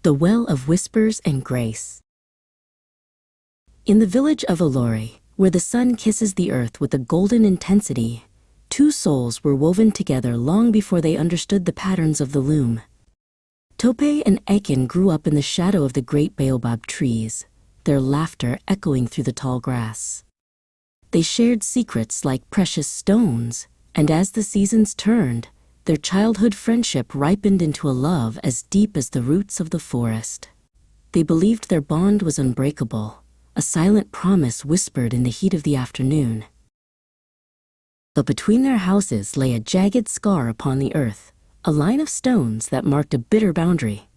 The Well of Whispers and Grace. In the village of Olori, where the sun kisses the earth with a golden intensity, two souls were woven together long before they understood the patterns of the loom. Tope and Akin grew up in the shadow of the great baobab trees, their laughter echoing through the tall grass. They shared secrets like precious stones, and as the seasons turned, their childhood friendship ripened into a love as deep as the roots of the forest. They believed their bond was unbreakable, a silent promise whispered in the heat of the afternoon. But between their houses lay a jagged scar upon the earth, a line of stones that marked a bitter boundary.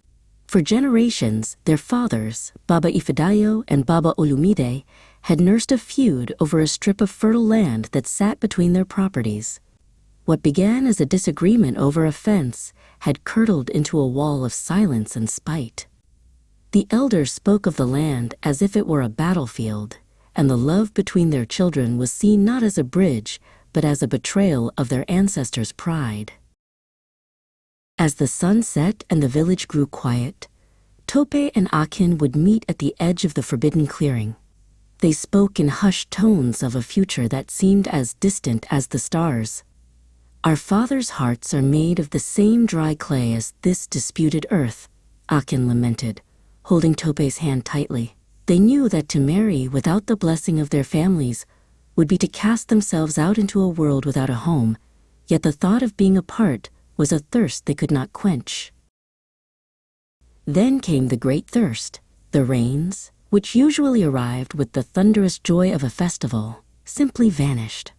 For generations, their fathers, Baba Ifedayo and Baba Olumide, had nursed a feud over a strip of fertile land that sat between their properties. What began as a disagreement over a fence had curdled into a wall of silence and spite. The elders spoke of the land as if it were a battlefield, and the love between their children was seen not as a bridge, but as a betrayal of their ancestors' pride. As the sun set and the village grew quiet, Tope and Akin would meet at the edge of the forbidden clearing. They spoke in hushed tones of a future that seemed as distant as the stars. "Our fathers' hearts are made of the same dry clay as this disputed earth," Akin lamented, holding Tope's hand tightly. They knew that to marry without the blessing of their families would be to cast themselves out into a world without a home, yet the thought of being apart was a thirst they could not quench. Then came the great thirst. The rains, which usually arrived with the thunderous joy of a festival, simply vanished.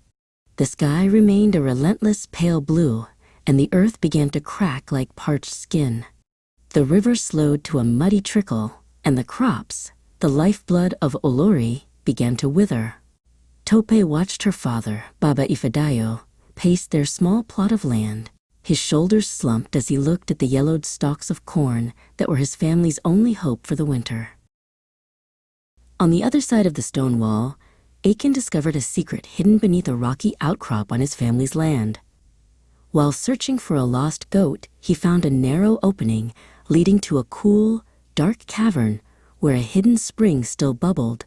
The sky remained a relentless pale blue, and the earth began to crack like parched skin. The river slowed to a muddy trickle, and the crops, the lifeblood of Olori, began to wither. Tope watched her father, Baba Ifedayo, pace their small plot of land. His shoulders slumped as he looked at the yellowed stalks of corn that were his family's only hope for the winter. On the other side of the stone wall, Akin discovered a secret hidden beneath a rocky outcrop on his family's land. While searching for a lost goat, he found a narrow opening leading to a cool, dark cavern where a hidden spring still bubbled,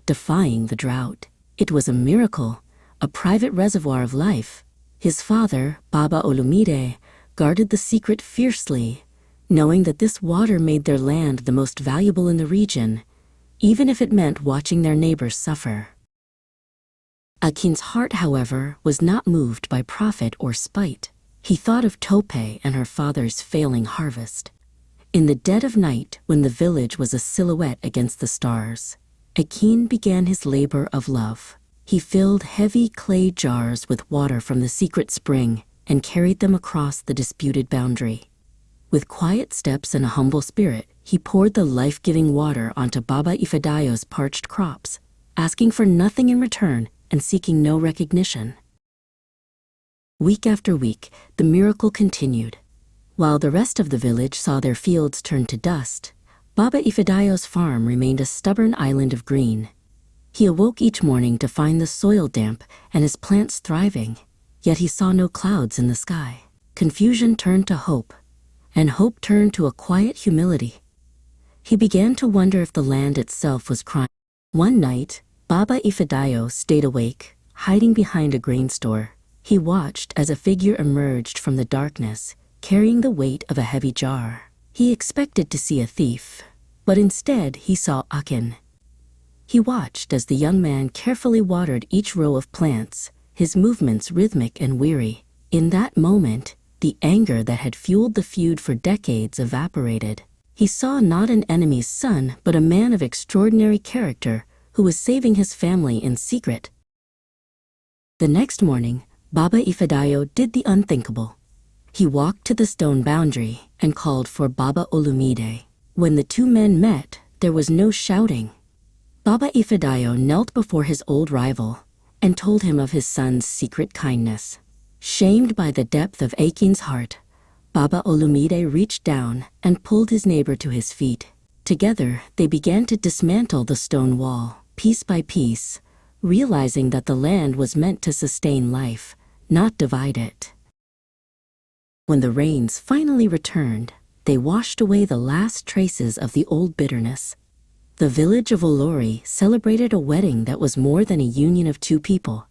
defying the drought. It was a miracle, a private reservoir of life. His father, Baba Olumide, guarded the secret fiercely, knowing that this water made their land the most valuable in the region, even if it meant watching their neighbors suffer. Akin's heart, however, was not moved by profit or spite. He thought of Tope and her father's failing harvest. In the dead of night, when the village was a silhouette against the stars, Akin began his labor of love. He filled heavy clay jars with water from the secret spring and carried them across the disputed boundary. With quiet steps and a humble spirit, he poured the life-giving water onto Baba Ifedayo's parched crops, asking for nothing in return and seeking no recognition. Week after week, the miracle continued. While the rest of the village saw their fields turn to dust, Baba Ifedayo's farm remained a stubborn island of green. He awoke each morning to find the soil damp and his plants thriving, yet he saw no clouds in the sky. Confusion turned to hope, and hope turned to a quiet humility. He began to wonder if the land itself was crying. One night, Baba Ifedayo stayed awake, hiding behind a grain store. He watched as a figure emerged from the darkness, carrying the weight of a heavy jar. He expected to see a thief, but instead he saw Akin. He watched as the young man carefully watered each row of plants, his movements rhythmic and weary. In that moment, the anger that had fueled the feud for decades evaporated. He saw not an enemy's son, but a man of extraordinary character who was saving his family in secret. The next morning, Baba Ifedayo did the unthinkable. He walked to the stone boundary and called for Baba Olumide. When the two men met, there was no shouting. Baba Ifedayo knelt before his old rival and told him of his son's secret kindness. Shamed by the depth of Akin's heart, Baba Olumide reached down and pulled his neighbor to his feet. Together, they began to dismantle the stone wall, piece by piece, realizing that the land was meant to sustain life, not divide it. When the rains finally returned, They washed away the last traces of the old bitterness. The village of Olori celebrated a wedding that was more than a union of two people.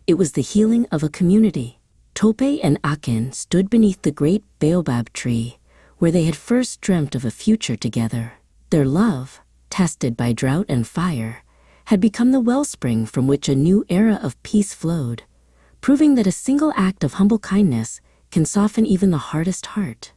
It was the healing of a community. Tope and Akin stood beneath the great baobab tree, where they had first dreamt of a future together. Their love, tested by drought and fire, had become the wellspring from which a new era of peace flowed, proving that a single act of humble kindness can soften even the hardest heart.